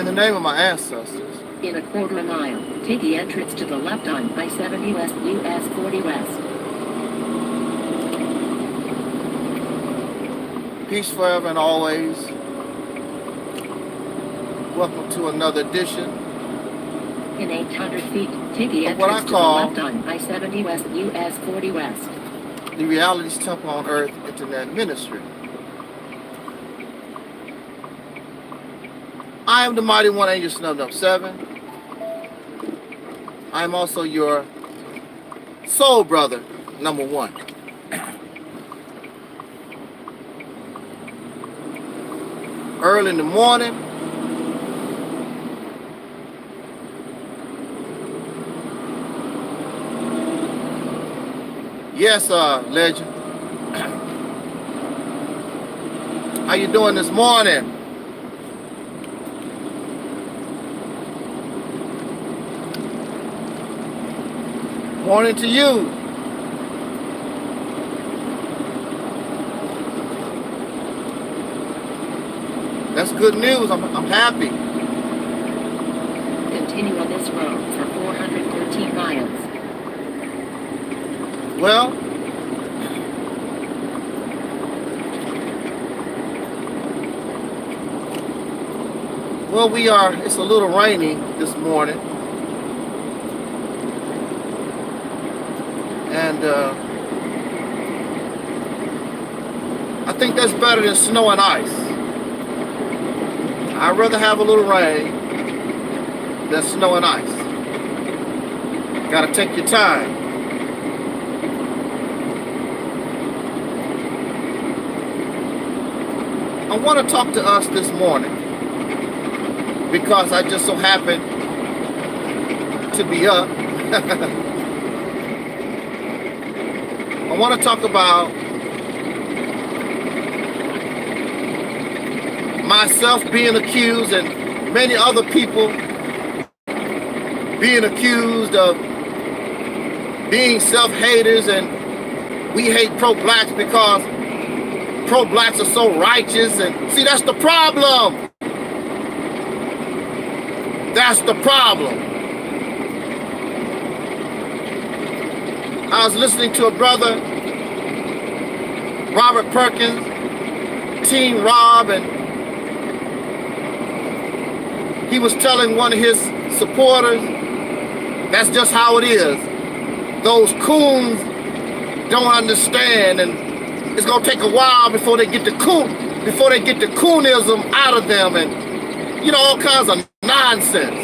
the name of my ancestors. In a quarter mile, take the entrance to the left on I-70 West US 40 West. Peace forever and always. Welcome to another edition. In 800 feet, take the What I entrance to the call left on I-70 West US 40 West. the Reality's Temple on Earth Internet Ministry. I am the mighty one angel SNIFFY. I am also your soul brother, number one. Early in the morning, yes, legend. How you doing this morning? Morning to you. That's good news. I'm happy. Continue on this road for 413 miles. Well, it's a little rainy this morning. And I think that's better than snow and ice. I'd rather have a little rain than snow and ice. Gotta take your time. I want to talk to us this morning because I just so happen to be up. I want to talk about myself being accused and many other people being accused of being self-haters, and we hate pro-blacks because pro-blacks are so righteous. And see, that's the problem. That's the problem. I was listening to a brother, Robert Perkins, Team Rob, and he was telling one of his supporters, that's just how it is. Those coons don't understand, and it's gonna take a while before they get the coonism out of them, and you know, all kinds of nonsense.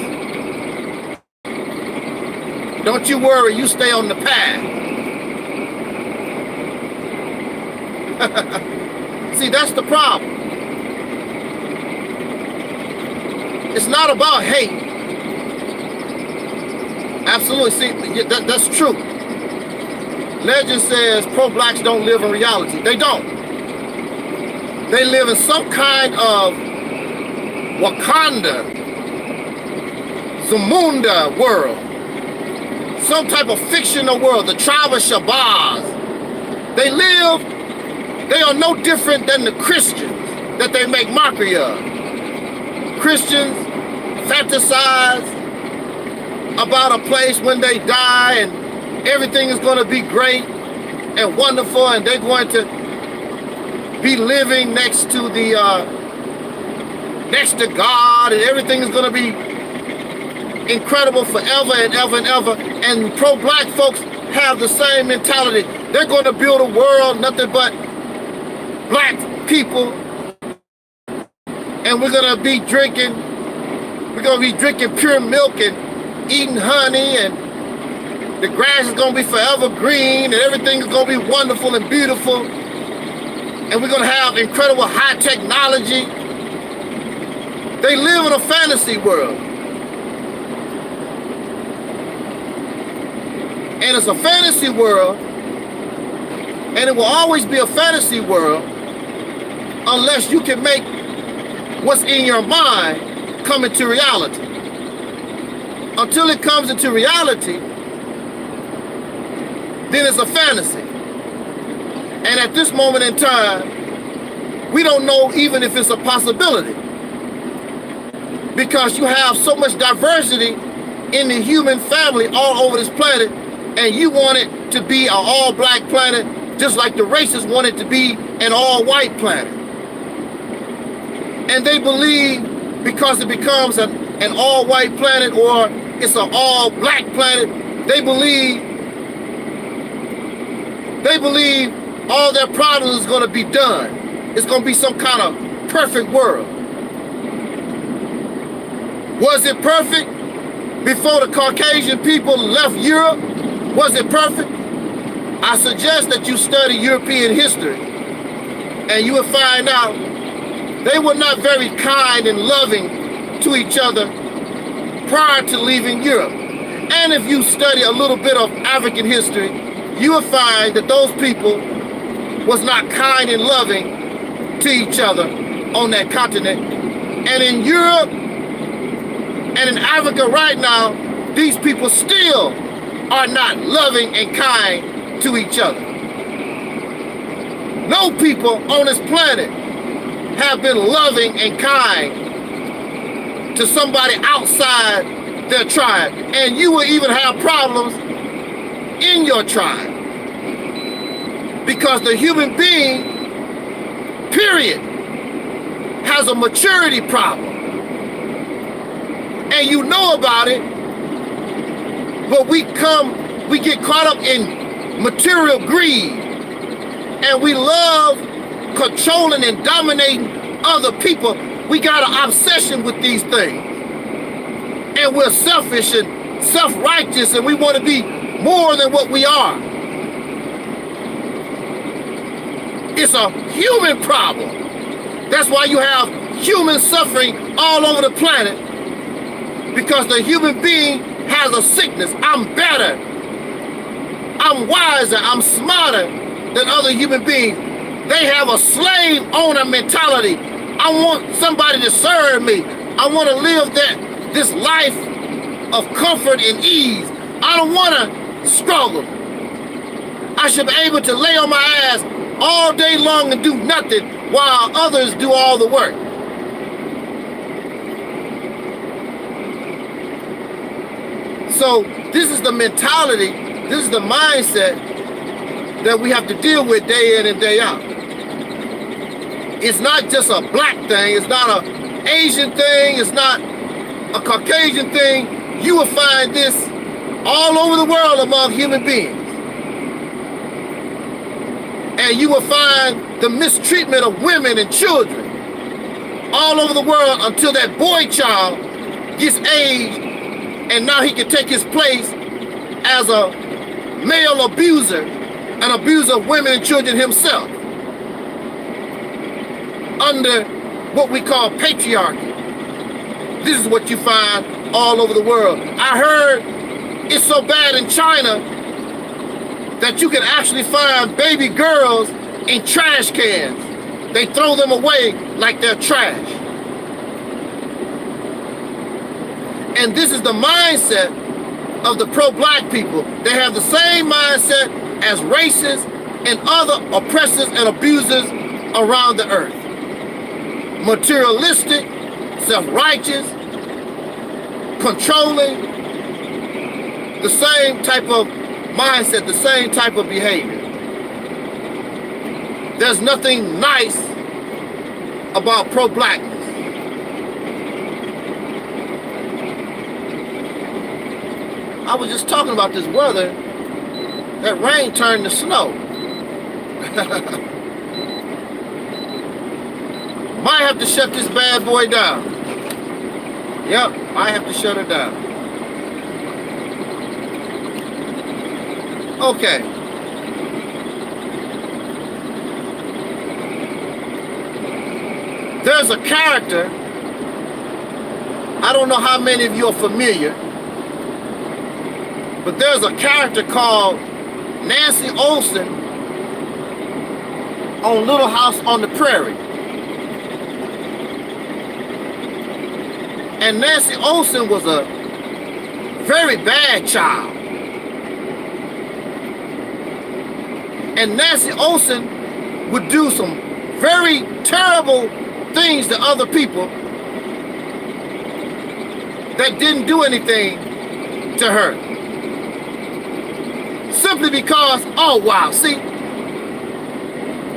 Don't you worry, you stay on the path. See, that's the problem. It's not about hate. Absolutely, see, that's true. Legend says pro-blacks don't live in reality. They don't. They live in some kind of Wakanda, Zamunda world. Some type of fictional world, the tribe of Shabazz. They are no different than the Christians that they make mockery of. Christians fantasize about a place when they die and everything is going to be great and wonderful, and they're going to be living next to God, and everything is going to be incredible forever and ever and ever. And pro-black folks have the same mentality. They're going to build a world nothing but black people, and we're going to be drinking pure milk and eating honey, and the grass is going to be forever green, and everything is going to be wonderful and beautiful, and we're going to have incredible high technology. They live in a fantasy world. And it's a fantasy world, and it will always be a fantasy world unless you can make what's in your mind come into reality. Until it comes into reality, then it's a fantasy. And at this moment in time, we don't know even if it's a possibility. because you have so much diversity in the human family all over this planet, and you want it to be an all-black planet, just like the racists want it to be an all-white planet. And they believe because it becomes an all-white planet or it's an all-black planet, they believe all their problems is going to be done. It's going to be some kind of perfect world. Was it perfect before the Caucasian people left Europe? Was it perfect? I suggest that you study European history, and you will find out they were not very kind and loving to each other prior to leaving Europe. And if you study a little bit of African history, you will find that those people was not kind and loving to each other on that continent. And in Europe and in Africa right now, these people still are not loving and kind to each other. No people on this planet have been loving and kind to somebody outside their tribe. And you will even have problems in your tribe. Because the human being, period, has a maturity problem. And you know about it, but we get caught up in material greed, and we love controlling and dominating other people. We got an obsession with these things, and we're selfish and self-righteous, and we want to be more than what we are. It's a human problem. That's why you have human suffering all over the planet, because the human being has a sickness. I'm better, I'm wiser, I'm smarter than other human beings. They have a slave owner mentality. I want somebody to serve me. I want to live this life of comfort and ease. I don't want to struggle. I should be able to lay on my ass all day long and do nothing while others do all the work. So this is the mentality, this is the mindset that we have to deal with day in and day out. It's not just a black thing, it's not an Asian thing, it's not a Caucasian thing. You will find this all over the world among human beings. And you will find the mistreatment of women and children all over the world until that boy child gets aged, and now he can take his place as a male abuser, an abuser of women and children himself, under what we call patriarchy. This is what you find all over the world. I heard it's so bad in China that you can actually find baby girls in trash cans. They throw them away like they're trash. And this is the mindset of the pro-black people. They have the same mindset as racists and other oppressors and abusers around the earth. Materialistic, self-righteous, controlling, the same type of mindset, the same type of behavior. There's nothing nice about pro-blackness. I was just talking about this weather. That rain turned to snow. Might have to shut this bad boy down. Yep, I have to shut it down. Okay. There's a character, I don't know how many of you are familiar, but there's a character called Nancy Olsen on Little House on the Prairie. And Nancy Olsen was a very bad child. And Nancy Olsen would do some very terrible things to other people. that didn't do anything to her. Simply because, oh wow, see?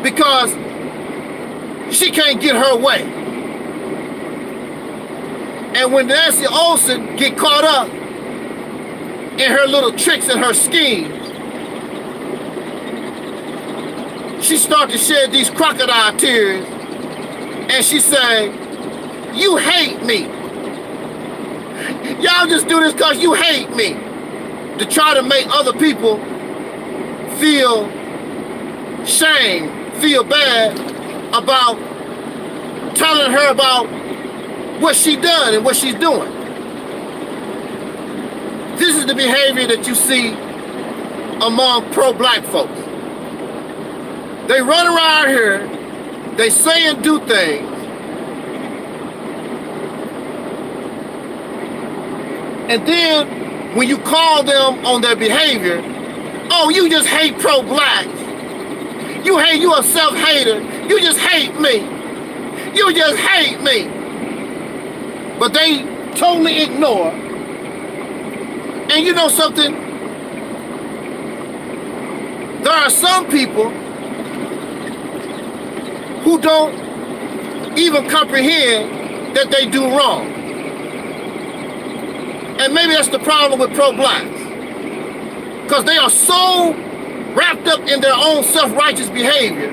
Because she can't get her way. And when Nancy Olsen get caught up in her little tricks and her schemes, she started to shed these crocodile tears, and she said, you hate me. Y'all just do this because you hate me. To try to make other people feel shame, feel bad about telling her about what she done and what she's doing. This is the behavior that you see among pro-black folks. They run around here, they say and do things, and then when you call them on their behavior, oh, you just hate pro-black. You a self-hater. You just hate me. You just hate me. But they totally ignore. And you know something? There are some people who don't even comprehend that they do wrong. And maybe that's the problem with pro-blacks. Because they are so wrapped up in their own self-righteous behavior,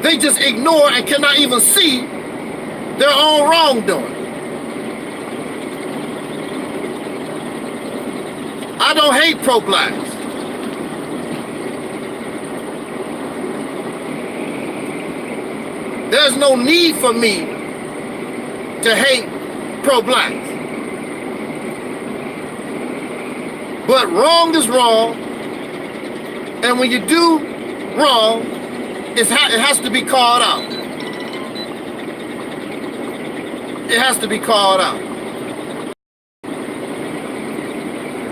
they just ignore and cannot even see their own wrongdoing. I don't hate pro-blacks. There's no need for me to hate pro-blacks. But wrong is wrong, and when you do wrong, it has to be called out. It has to be called out.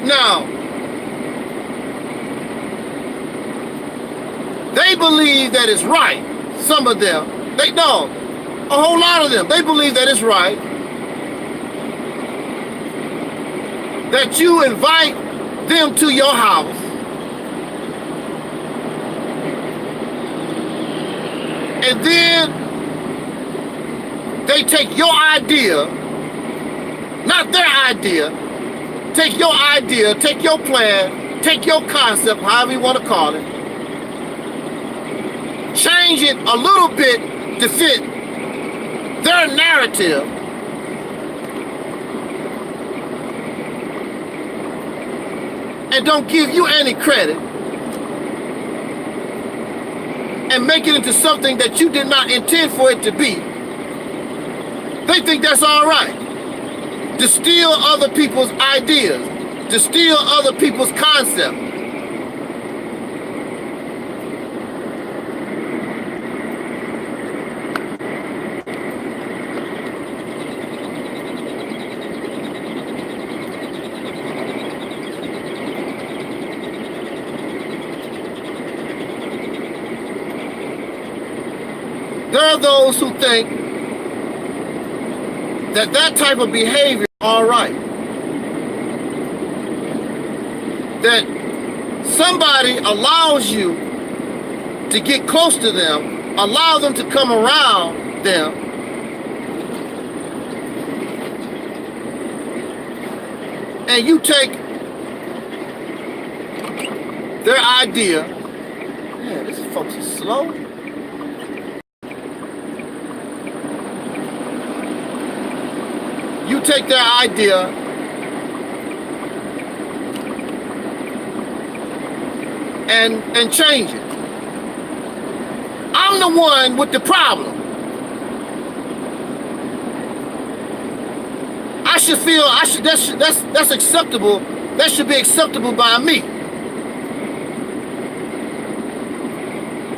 Now, they believe that it's right. Some of them, they don't. A whole lot of them, they believe that it's right that you invite them to your house and then they take your idea, not their idea, take your idea, take your plan, take your concept, however you want to call it, change it a little bit to fit their narrative, and don't give you any credit, and make it into something that you did not intend for it to be. They think that's all right. To steal other people's ideas, to steal other people's concepts. There are those who think that that type of behavior is all right. That somebody allows you to get close to them, allow them to come around them, and you take their idea. Man, this folks is slow. You take their idea and change it. I'm the one with the problem. I should feel that's acceptable. That should be acceptable by me.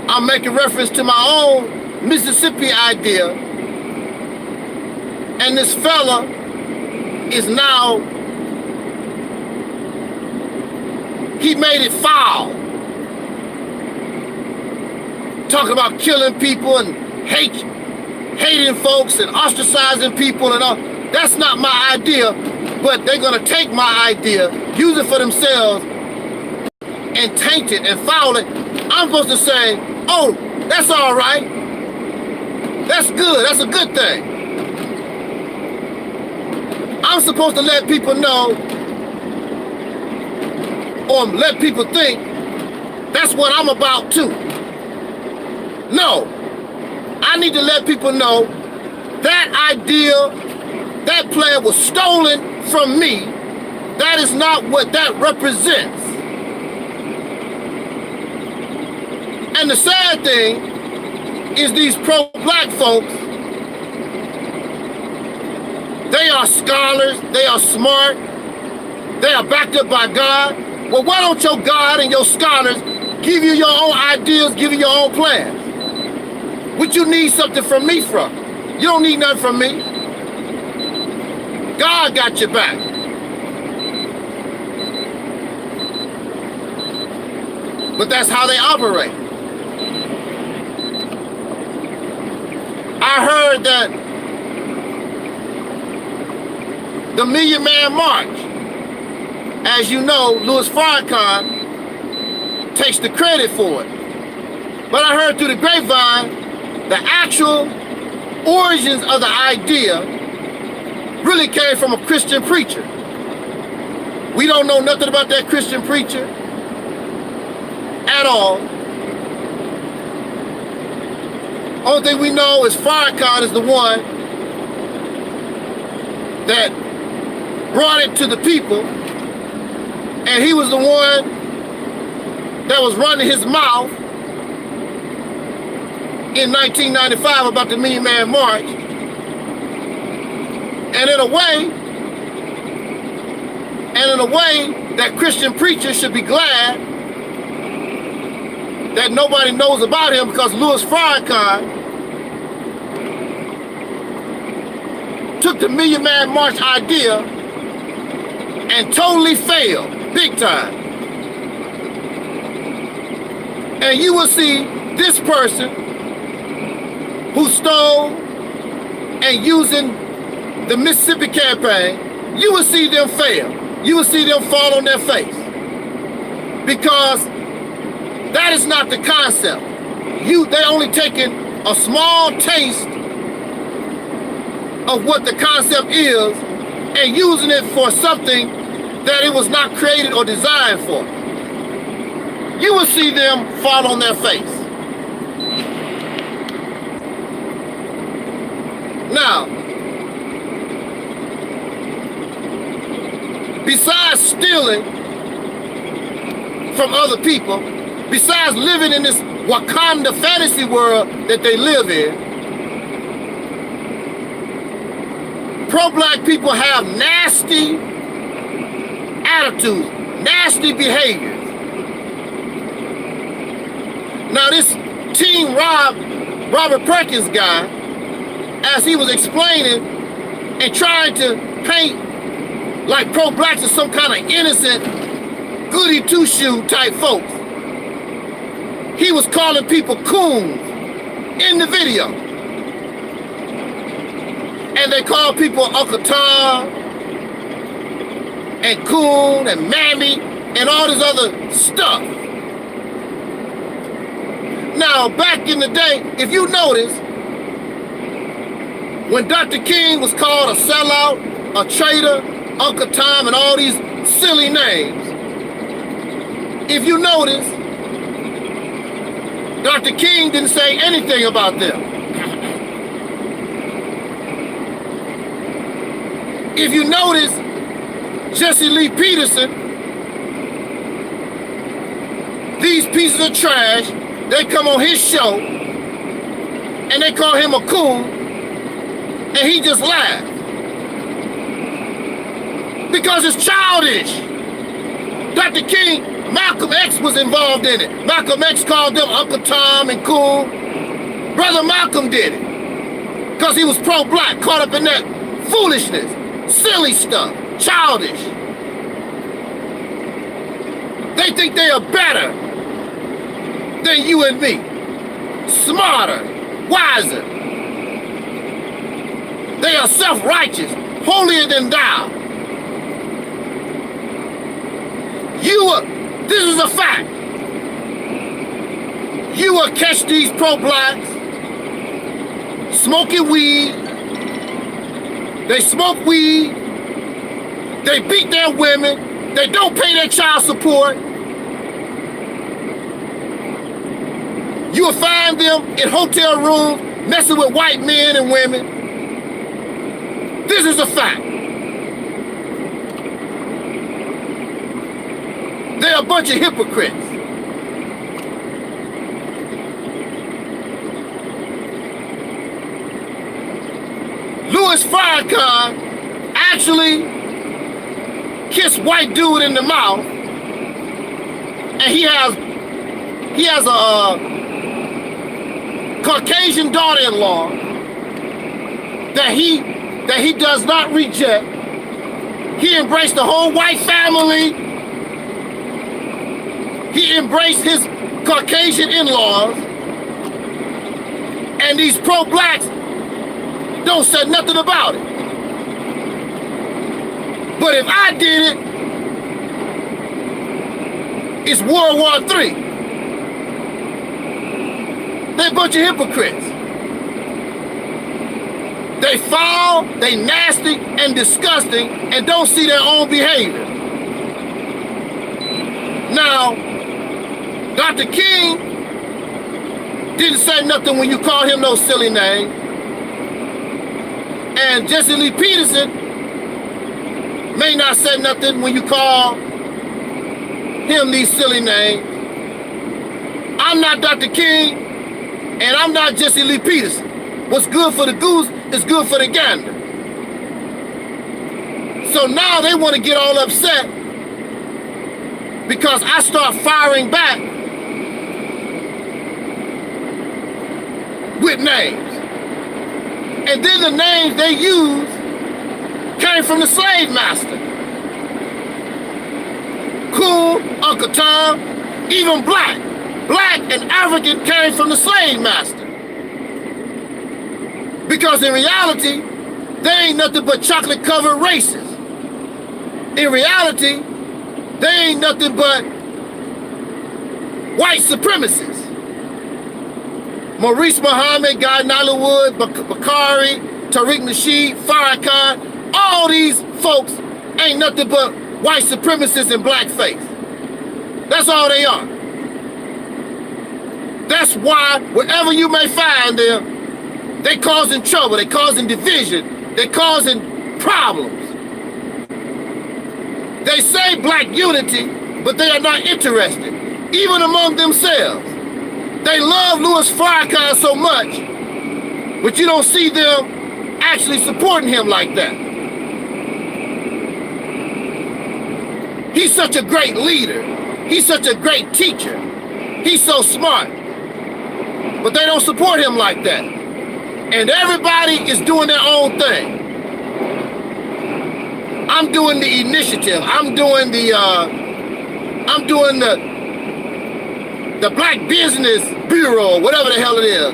I'm making reference to my own Mississippi idea, and this fella is now, he made it foul. Talk about killing people and hating folks and ostracizing people and all. That's not my idea, but they're gonna take my idea, use it for themselves, and taint it and foul it. I'm supposed to say, oh, that's all right. That's good, that's a good thing. I'm supposed to let people know, or let people think, that's what I'm about too. No, I need to let people know that idea, that plan was stolen from me. That is not what that represents. And the sad thing is these pro-black folks, they are scholars, they are smart, they are backed up by God. Well, why don't your God and your scholars give you your own ideas, give you your own plans? What you need something from me from? You don't need nothing from me. God got your back. But that's how they operate. I heard that the Million Man March, as you know, Louis Farrakhan takes the credit for it. But I heard through the grapevine, the actual origins of the idea really came from a Christian preacher. We don't know nothing about that Christian preacher at all. Only thing we know is Farrakhan is the one that brought it to the people, and he was the one that was running his mouth in 1995 about the Million Man March. And in a way, that Christian preacher should be glad that nobody knows about him, because Louis Farrakhan took the Million Man March idea and totally failed, big time. And you will see this person who stole and using the Mississippi campaign, you will see them fail. You will see them fall on their face. Because that is not the concept. They're only taking a small taste of what the concept is and using it for something that it was not created or designed for. You will see them fall on their face. Now, besides stealing from other people, besides living in this Wakanda fantasy world that they live in, pro-black people have nasty attitudes, nasty behaviors. Now this Team Robert Perkins guy, as he was explaining and trying to paint like pro-blacks as some kind of innocent goody two-shoe type folks, he was calling people coons in the video. And they call people Uncle Tom and coon and mammy and all this other stuff. Now, back in the day, if you notice, when Dr. King was called a sellout, a traitor, Uncle Tom, and all these silly names, if you notice, Dr. King didn't say anything about them. If you notice, Jesse Lee Peterson, these pieces of trash, they come on his show and they call him a coon, and he just laughed. Because it's childish. Dr. King, Malcolm X was involved in it. Malcolm X called them Uncle Tom and coon. Brother Malcolm did it. Because he was pro-black, caught up in that foolishness, silly stuff, childish. They think they are better than you and me. Smarter, wiser. They are self-righteous, holier than thou. This is a fact. You will catch these pro-blacks smoking weed. They smoke weed. They beat their women. They don't pay their child support. You will find them in hotel rooms messing with white men and women. This is a fact. They're a bunch of hypocrites. Louis Farrakhan actually kissed white dude in the mouth, and he has a Caucasian daughter-in-law that he does not reject. He embraced the whole white family. He embraced his Caucasian in-laws, and these pro-blacks don't say nothing about it. But if I did it, it's World War III. They're a bunch of hypocrites. They foul, they nasty and disgusting, and don't see their own behavior. Now, Dr. King didn't say nothing when you called him no silly name. And Jesse Lee Peterson may not say nothing when you call him these silly names. I'm not Dr. King, and I'm not Jesse Lee Peterson. What's good for the goose is good for the gander. So now they want to get all upset because I start firing back with names. And then the names they use came from the slave master. Cool, Uncle Tom, even black. Black and African came from the slave master. Because in reality, they ain't nothing but chocolate-covered races. In reality, they ain't nothing but white supremacists. Maurice Muhammad, Guy Nollywood, Bakari, Tariq Nasheed, Farrakhan, all these folks ain't nothing but white supremacists in blackface. That's all they are. That's why wherever you may find them, they causing trouble, they causing division, they causing problems. They say black unity, but they are not interested, even among themselves. They love Louis Farrakhan so much, but you don't see them actually supporting him like that. He's such a great leader. He's such a great teacher. He's so smart. But they don't support him like that. And everybody is doing their own thing. I'm doing the initiative. I'm doing the Black Business Bureau, whatever the hell it is.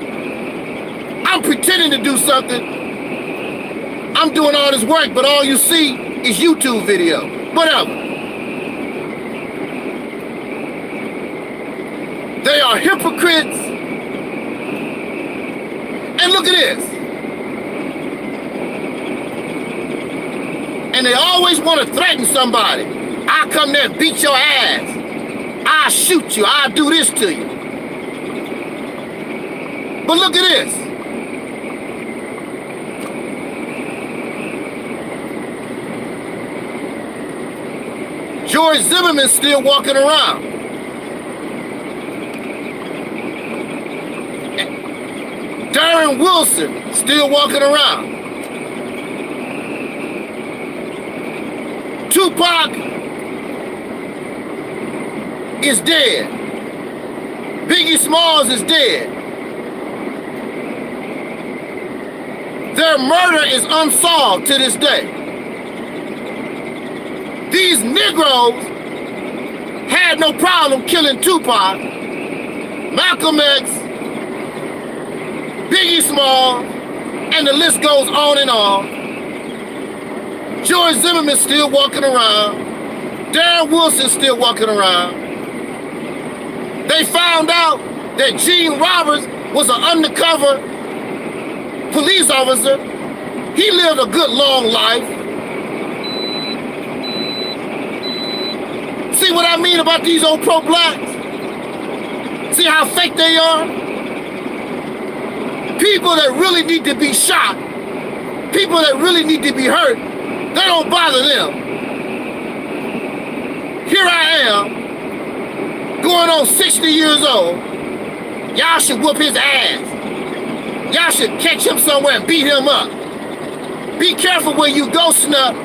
I'm pretending to do something. I'm doing all this work, but all you see is YouTube video. Whatever. They are hypocrites. And look at this. And they always want to threaten somebody. I'll come there and beat your ass. I'll shoot you. I'll do this to you. But look at this. George Zimmerman's still walking around. Darren Wilson still walking around. Tupac is dead. Biggie Smalls is dead. Their murder is unsolved to this day. These Negroes had no problem killing Tupac, Malcolm X, Biggie Smalls, and the list goes on and on. George Zimmerman's still walking around. Darren Wilson's still walking around. They found out that Gene Roberts was an undercover police officer. He lived a good long life. See what I mean about these old pro-blacks? See how fake they are? People that really need to be shot, people that really need to be hurt, they don't bother them. Here I am, going on 60 years old. Y'all should whoop his ass. Y'all should catch him somewhere and beat him up. Be careful where you go, Snuff.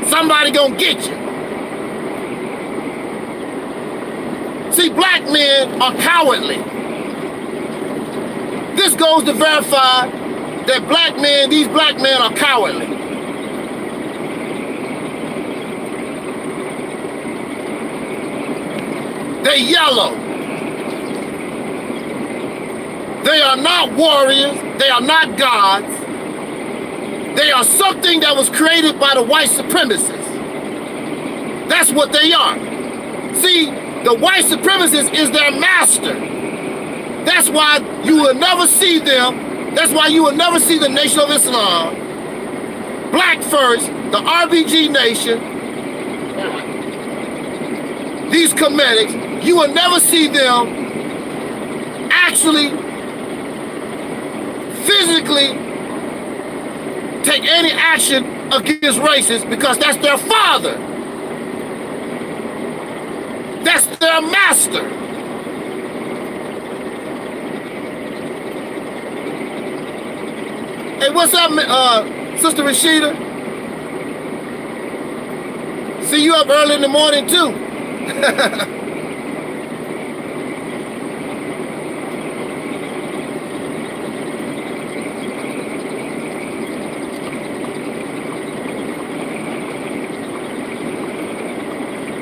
Somebody gonna get you. See, black men are cowardly. This goes to verify that these black men are cowardly. They yellow. They are not warriors. They are not gods. They are something that was created by the white supremacists. That's what they are. See, the white supremacist is their master. That's why you will never see them. That's why you will never see the Nation of Islam, Black First, the RBG Nation, these comedics. You will never see them actually, physically take any action against racists because that's their father. That's their master. Hey, what's up, Sister Rashida? See you up early in the morning too.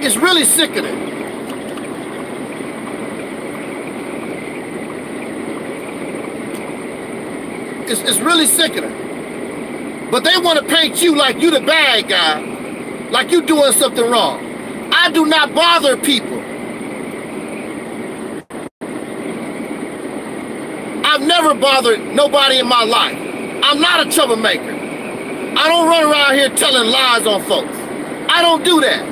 It's really sickening. It's really sickening. But they want to paint you like you the bad guy, like you doing something wrong. I do not bother people. I've never bothered nobody in my life. I'm not a troublemaker. I don't run around here telling lies on folks. I don't do that.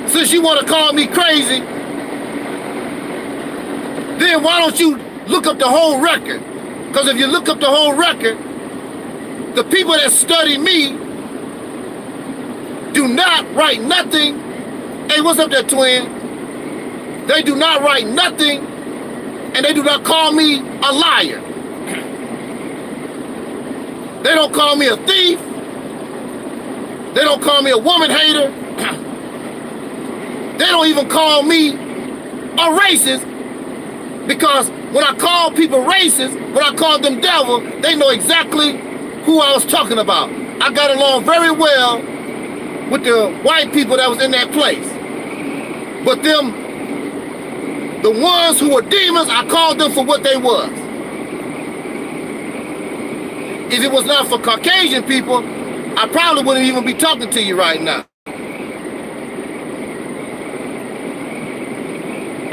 Since you want to call me crazy, then why don't you look up the whole record? Because if you look up the whole record, the people that study me do not write nothing. Hey, what's up there, twin? They do not write nothing, and they do not call me a liar. They don't call me a thief. They don't call me a woman hater. They don't even call me a racist, because when I call people racist, when I call them devil, they know exactly who I was talking about. I got along very well with the white people that was in that place. But them, the ones who were demons, I called them for what they was. If it was not for Caucasian people, I probably wouldn't even be talking to you right now.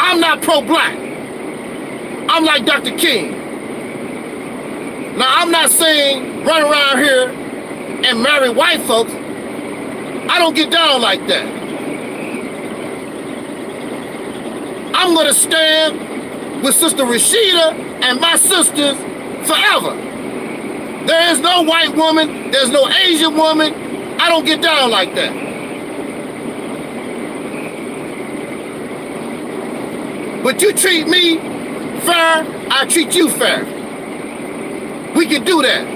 I'm not pro-black. I'm like Dr. King. Now, I'm not saying run around here and marry white folks. I don't get down like that. I'm gonna stand with Sister Rashida and my sisters forever. There is no white woman, there's no Asian woman. I don't get down like that. But you treat me fair, I treat you fair. We can do that.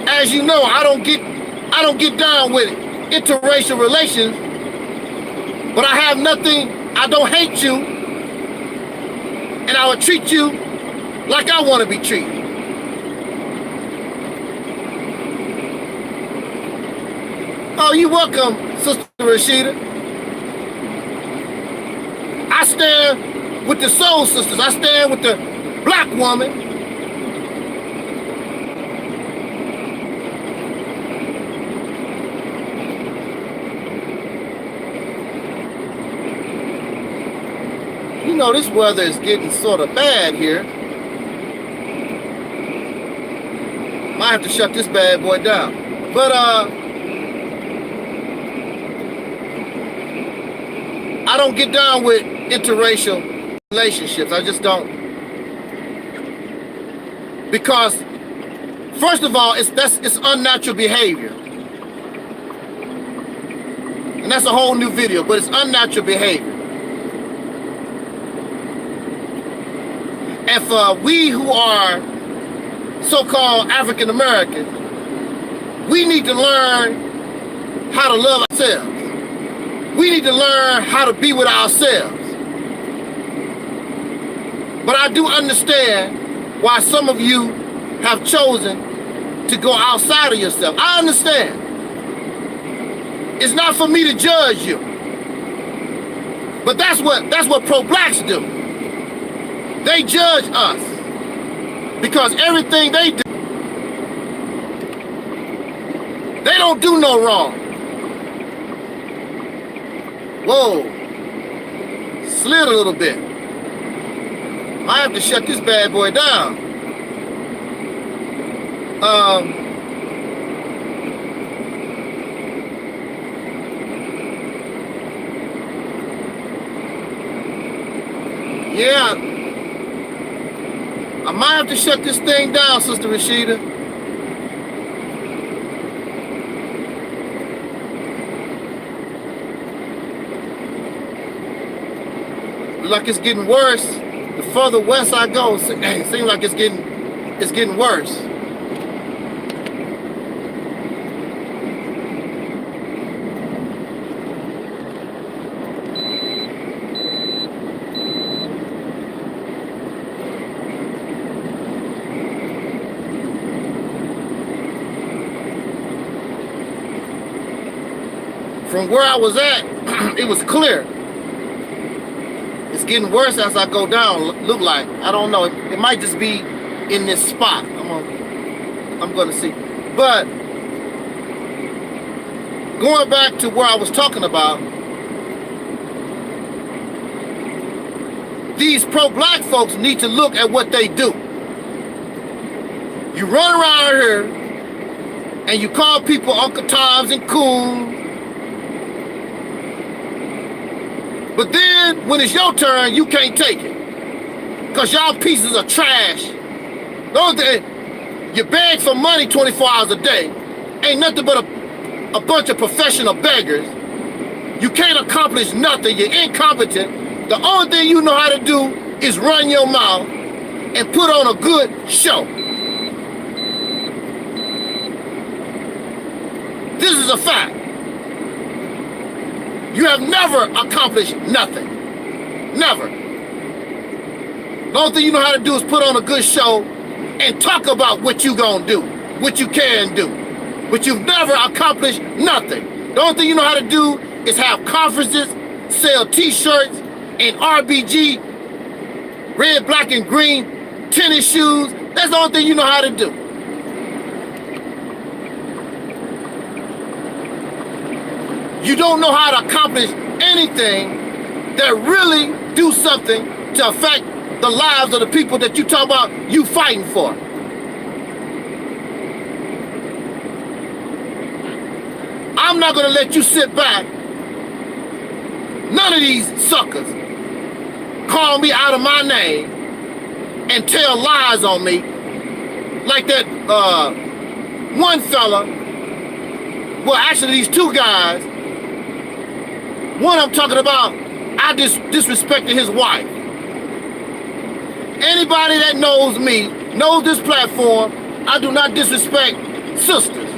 As you know, I don't get down with interracial relations, but I have nothing, I don't hate you, and I will treat you like I want to be treated. Oh, you're welcome, Sister Rashida. I stand with the soul sisters. I stand with the black woman. You know, this weather is getting sort of bad here. Might have to shut this bad boy down. But I don't get down with interracial relationships. I just don't. Because first of all, it's unnatural behavior. And that's a whole new video, but it's unnatural behavior. And for we who are so-called African Americans, we need to learn how to love ourselves. We need to learn how to be with ourselves. But I do understand why some of you have chosen to go outside of yourself. I understand. It's not for me to judge you. But that's what pro-blacks do. They judge us because everything they do, they don't do no wrong. Whoa, slid a little bit. I have to shut this bad boy down. Yeah, I might have to shut this thing down, Sister Rashida. Like it's getting worse. The further west I go, it seems like it's getting worse. From where I was at, it was clear. It's getting worse as I go down, look like. I don't know. It might just be in this spot. I'm gonna see. But going back to where I was talking about, these pro-black folks need to look at what they do. You run around here and you call people Uncle Toms and coons. But then, when it's your turn, you can't take it. Because y'all pieces of trash. You beg for money 24 hours a day. Ain't nothing but a bunch of professional beggars. You can't accomplish nothing. You're incompetent. The only thing you know how to do is run your mouth and put on a good show. This is a fact. You have never accomplished nothing. Never. The only thing you know how to do is put on a good show and talk about what you gonna do, what you can do. But you've never accomplished nothing. The only thing you know how to do is have conferences, sell t-shirts, and RBG, red, black, and green tennis shoes. That's the only thing you know how to do. You don't know how to accomplish anything that really do something to affect the lives of the people that you talk about you fighting for. I'm not gonna let you sit back. None of these suckers call me out of my name and tell lies on me like that one fella, well actually these two guys. One I'm talking about, I disrespected his wife. Anybody that knows me, knows this platform, I do not disrespect sisters,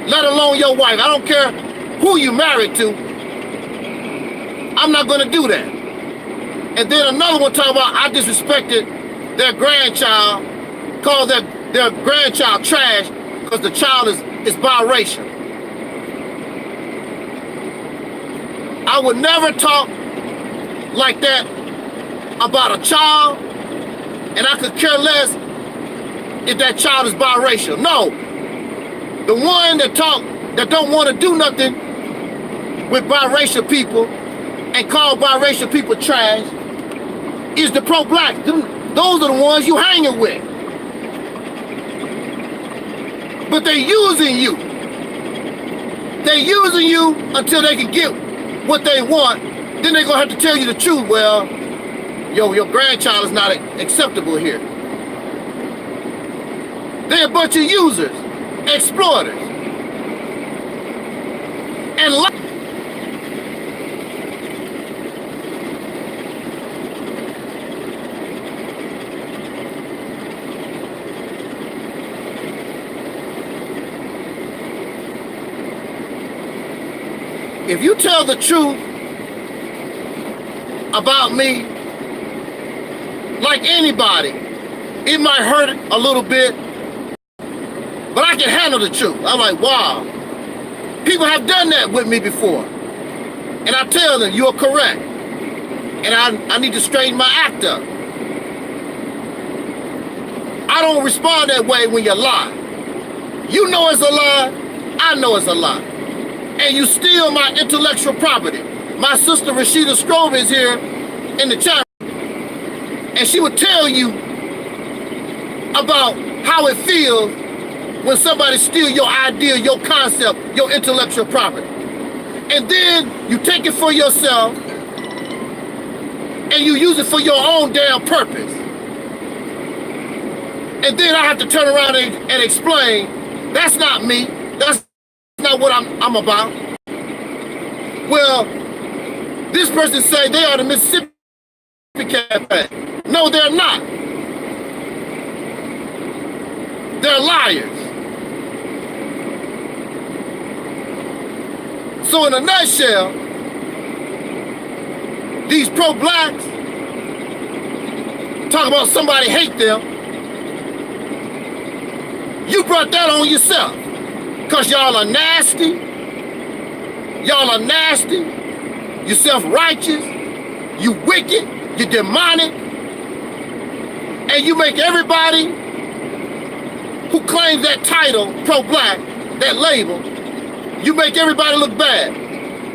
let alone your wife. I don't care who you married to. I'm not gonna do that. And then another one talking about I disrespected their grandchild, called their grandchild trash because the child is biracial. I would never talk like that about a child, and I could care less if that child is biracial. No, the one that don't want to do nothing with biracial people and call biracial people trash is the pro-black. Those are the ones you hanging with. But they using you. They using you until they can get what they want. Then they're gonna have to tell you the truth. Well, your grandchild is not acceptable here. They're a bunch of users, exploiters. And if you tell the truth about me, like anybody, it might hurt a little bit, but I can handle the truth. I'm like, wow. People have done that with me before. And I tell them, you're correct. And I need to straighten my act up. I don't respond that way when you lie. You know it's a lie, I know it's a lie. And you steal my intellectual property. My sister Rashida Scrove is here in the chat, and she would tell you about how it feels when somebody steals your idea, your concept, your intellectual property. And then you take it for yourself and you use it for your own damn purpose. And then I have to turn around and explain, that's not me. That's not what I'm about. Well, this person say they are the Mississippi Cafe. No, they're not. They're liars. So in a nutshell, these pro-blacks talk about somebody hate them. You brought that on yourself. Because y'all are nasty. Y'all are nasty. You're self-righteous. You wicked. You're demonic. And you make everybody who claims that title, pro-black, that label, you make everybody look bad.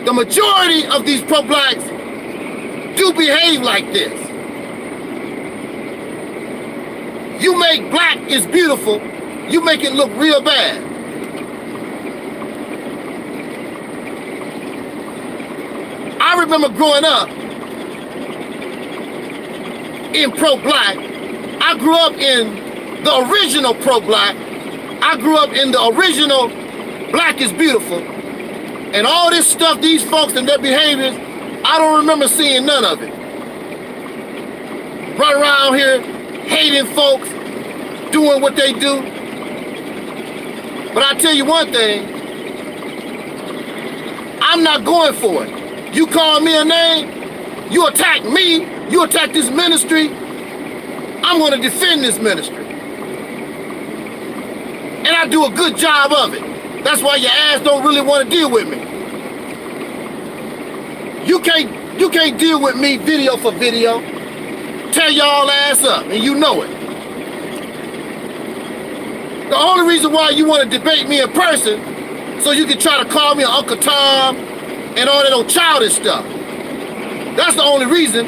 The majority of these pro-blacks do behave like this. You make black is beautiful, you make it look real bad. I remember growing up in pro-black. I grew up in the original pro-black. I grew up in the original Black is Beautiful. And all this stuff, these folks and their behaviors, I don't remember seeing none of it. Run around here hating folks, doing what they do. But I tell you one thing, I'm not going for it. You call me a name, you attack me, you attack this ministry, I'm going to defend this ministry. And I do a good job of it. That's why your ass don't really want to deal with me. You can't deal with me video for video. Tear y'all ass up, and you know it. The only reason why you want to debate me in person, so you can try to call me Uncle Tom and all that old childish stuff. That's the only reason,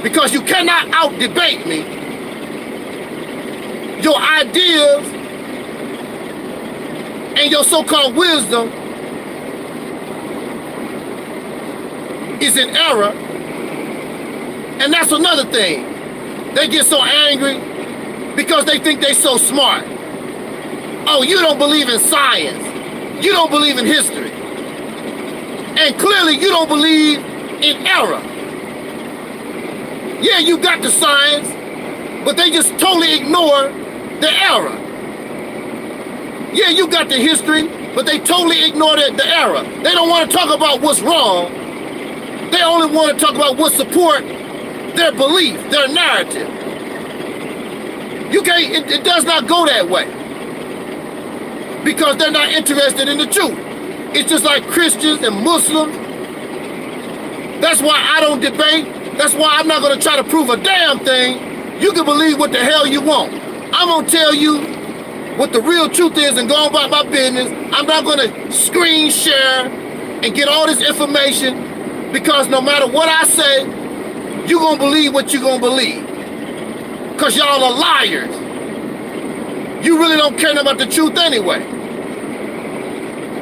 because you cannot out-debate me. Your ideas and your so-called wisdom is in error. And that's another thing. They get so angry because they think they're so smart. Oh, you don't believe in science. You don't believe in history. And clearly you don't believe in error. Yeah, you got the science, but they just totally ignore the error. Yeah, you got the history, but they totally ignore the error. They don't want to talk about what's wrong. They only want to talk about what support their belief, their narrative. You can't, it does not go that way. Because they're not interested in the truth. It's just like Christians and Muslims. That's why I don't debate That's why I'm not going to try to prove a damn thing. You can believe what the hell you want. I'm going to tell you what the real truth is and go about my business. I'm not going to screen share and get all this information, because no matter what I say, you're going to believe what you're going to believe. Because y'all are liars. You really don't care about the truth anyway.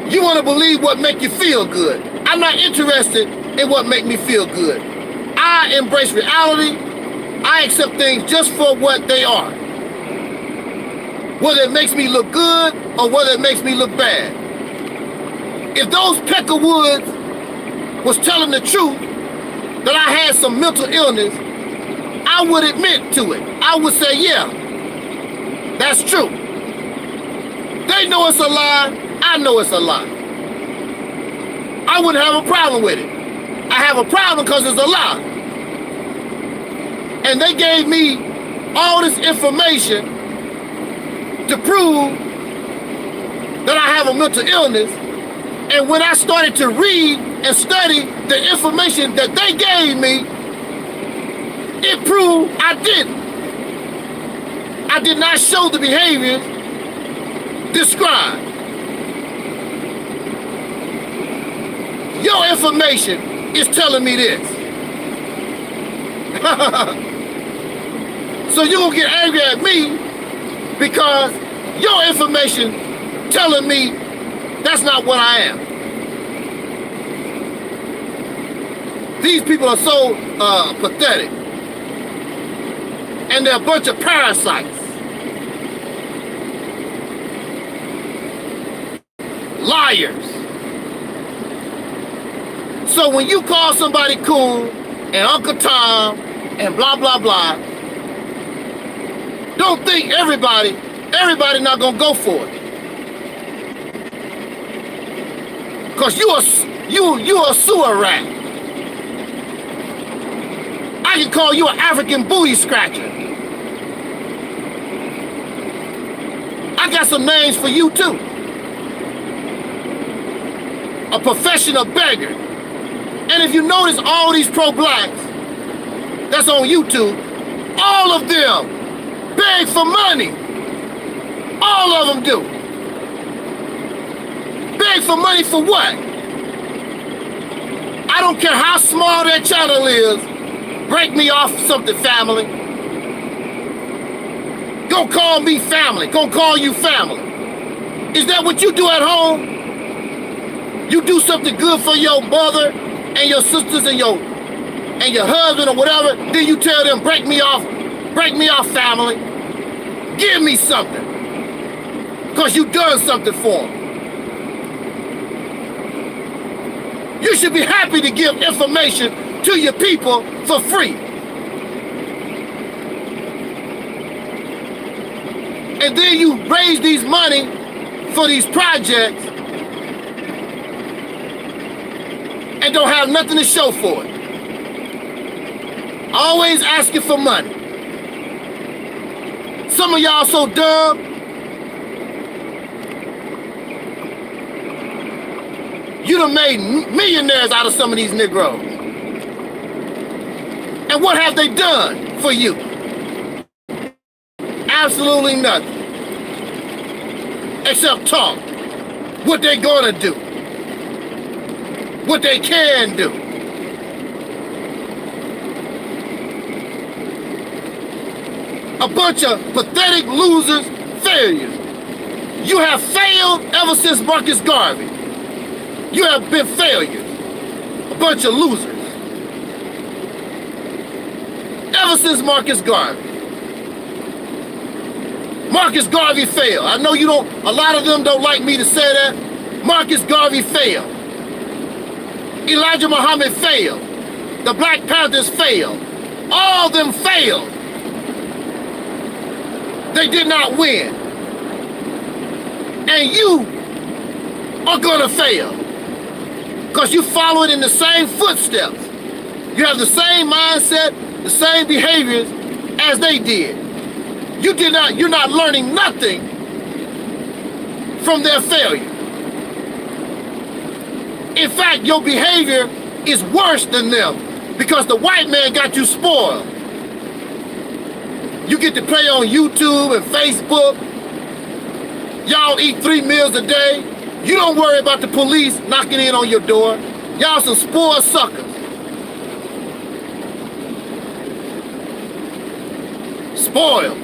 You want to believe what make you feel good. I'm not interested in what make me feel good. I embrace reality. I accept things just for what they are. Whether it makes me look good or whether it makes me look bad. If those Peckerwoods was telling the truth that I had some mental illness, I would admit to it. I would say, yeah, that's true. They know it's a lie. I know it's a lie. I wouldn't have a problem with it. I have a problem because it's a lie. And they gave me all this information to prove that I have a mental illness. And when I started to read and study the information that they gave me, it proved I didn't. I did not show the behaviors described. Your information is telling me this. So you're gonna get angry at me because your information telling me that's not what I am. These people are so pathetic. And they're a bunch of parasites. Liars. So when you call somebody cool and Uncle Tom and blah, blah, blah, don't think everybody not gonna go for it. Cause you a sewer rat. I can call you an African booty scratcher. I got some names for you too. A professional beggar. And if you notice all these pro-blacks that's on YouTube, all of them beg for money. All of them do. Beg for money for what? I don't care how small their channel is. Break me off something, family. Go call me family. Go call you family. Is that what you do at home? You do something good for your mother and your sisters and your husband or whatever, then you tell them, break me off family. Give me something. Because you done something for them. You should be happy to give information to your people for free. And then you raise these money for these projects and don't have nothing to show for it. Always asking for money. Some of y'all so dumb. You done made millionaires out of some of these Negroes. And what have they done for you? Absolutely nothing. Except talk. What they gonna do. What they can do. A bunch of pathetic losers, failures. You have failed ever since Marcus Garvey. You have been failures. A bunch of losers. Ever since Marcus Garvey. Marcus Garvey failed. I know you don't, a lot of them don't like me to say that. Marcus Garvey failed. Elijah Muhammad failed. The Black Panthers failed. All of them failed. They did not win. And you are gonna fail. Because you follow it in the same footsteps. You have the same mindset, the same behaviors as they did. You're not learning nothing from their failure. In fact, your behavior is worse than them Because the white man got you spoiled. You get to play on YouTube and Facebook. Y'all eat 3 meals a day. You don't worry about the police knocking in on your door. Y'all some spoiled suckers. Spoiled.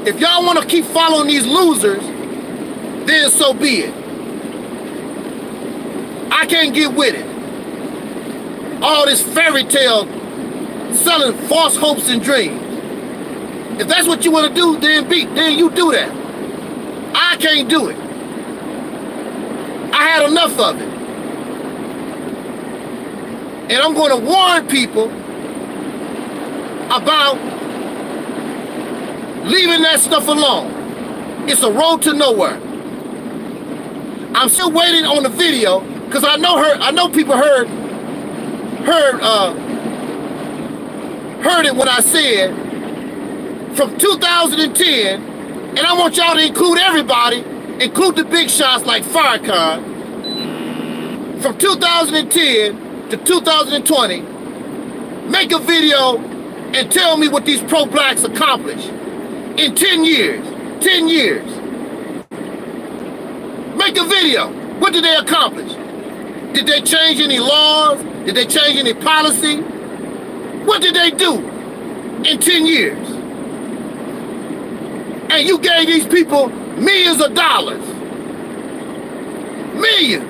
If y'all want to keep following these losers, then so be it. I can't get with it. All this fairy tale selling false hopes and dreams. If that's what you want to do, then you do that. I can't do it. I had enough of it. And I'm going to warn people about leaving that stuff alone. It's a road to nowhere. I'm still waiting on the video because I know people heard it when I said from 2010, and I want y'all to include everybody, include the big shots like Farrakhan, from 2010 to 2020, make a video and tell me what these pro-blacks accomplished in 10 years. 10 years. Make a video. What did they accomplish? Did they change any laws? Did they change any policy? What did they do in 10 years? And you gave these people millions of dollars. Millions.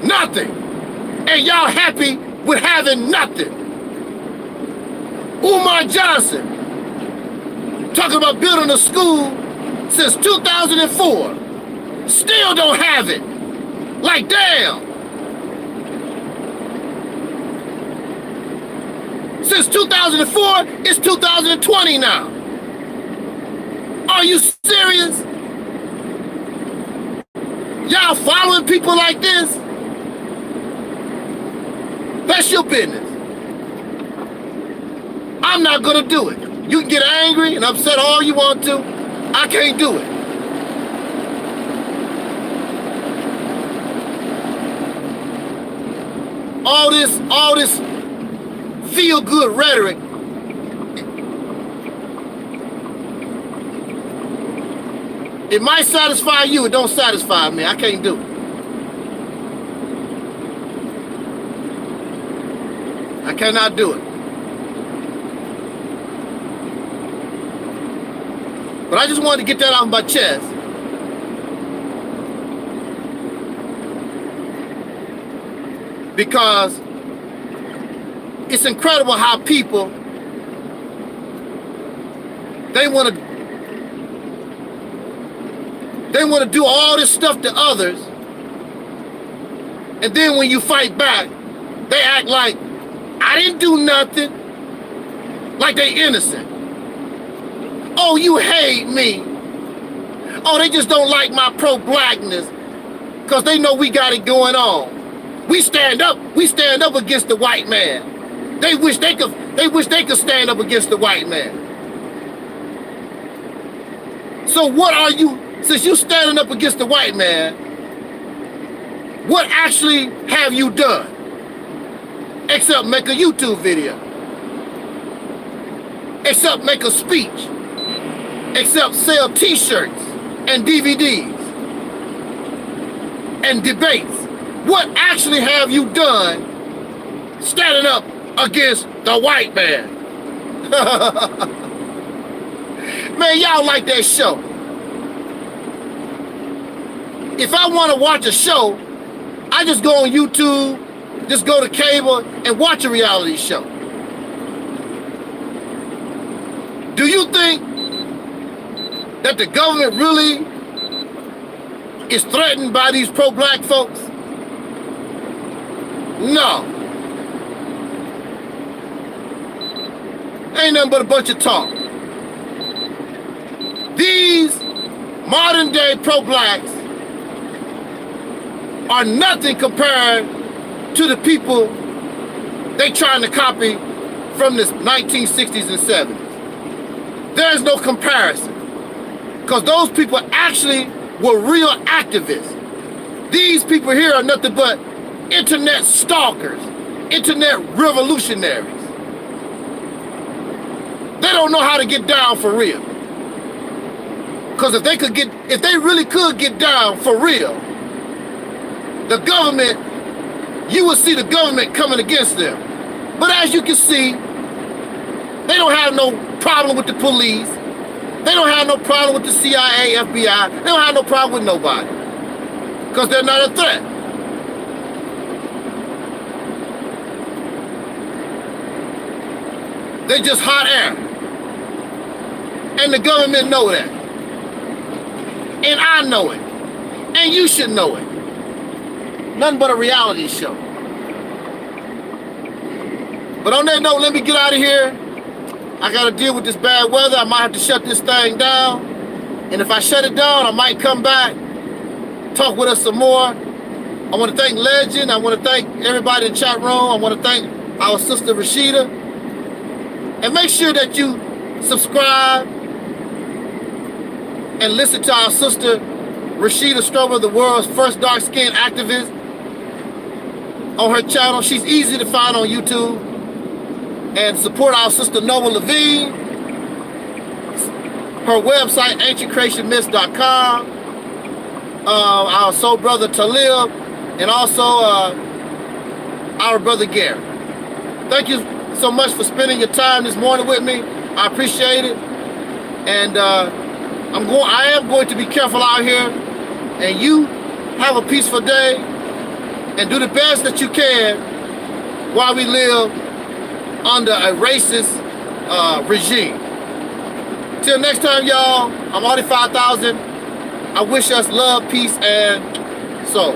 Nothing. And y'all happy with having nothing. Umar Johnson, talking about building a school since 2004. Still don't have it. Like, damn. Since 2004, it's 2020 now. Are you serious? Y'all following people like this? That's your business. I'm not gonna do it. You can get angry and upset all you want to. I can't do it. All this feel-good rhetoric. It might satisfy you, it don't satisfy me. I can't do it. I cannot do it. But I just wanted to get that off my chest. Because it's incredible how people, they want to do all this stuff to others, and then when you fight back, they act like I didn't do nothing, like they innocent. Oh, you hate me. Oh, they just don't like my pro-blackness because they know we got it going on. We stand up against the white man. They wish they could stand up against the white man. So what are you, since you standing up against the white man, what actually have you done? Except make a YouTube video. Except make a speech. Except sell t-shirts and DVDs and debates. What actually have you done standing up against the white man? Man, y'all like that show. If I want to watch a show, I just go on YouTube, just go to cable and watch a reality show. Do you think that the government really is threatened by these pro-black folks? No. Ain't nothing but a bunch of talk. These modern day pro-blacks are nothing compared to the people they trying to copy from the 1960s and 70s. There's no comparison. Because those people actually were real activists. These people here are nothing but internet stalkers, internet revolutionaries. They don't know how to get down for real. Because if they really could get down for real, the government, you would see the government coming against them. But as you can see, they don't have no problem with the police. They don't have no problem with the CIA, FBI. They don't have no problem with nobody. Because they're not a threat. They're just hot air. And the government know that. And I know it. And you should know it. Nothing but a reality show. But on that note, let me get out of here. I gotta deal with this bad weather. I might have to shut this thing down. And if I shut it down, I might come back, talk with us some more. I want to thank Legend. I want to thank everybody in the chat room. I want to thank our sister Rashida. And make sure that you subscribe and listen to our sister Rashida Strober, the world's first dark-skinned activist, on her channel. She's easy to find on YouTube. And support our sister Nova Levine. Her website, ancientcreationmyths.com. Our soul brother Taalik, and also our brother Gavin. Thank you so much for spending your time this morning with me. I appreciate it. And I am going to be careful out here. And you have a peaceful day and do the best that you can while we live under a racist regime. Till next time, y'all, I'm Audi 5000. I wish us love, peace, and soul.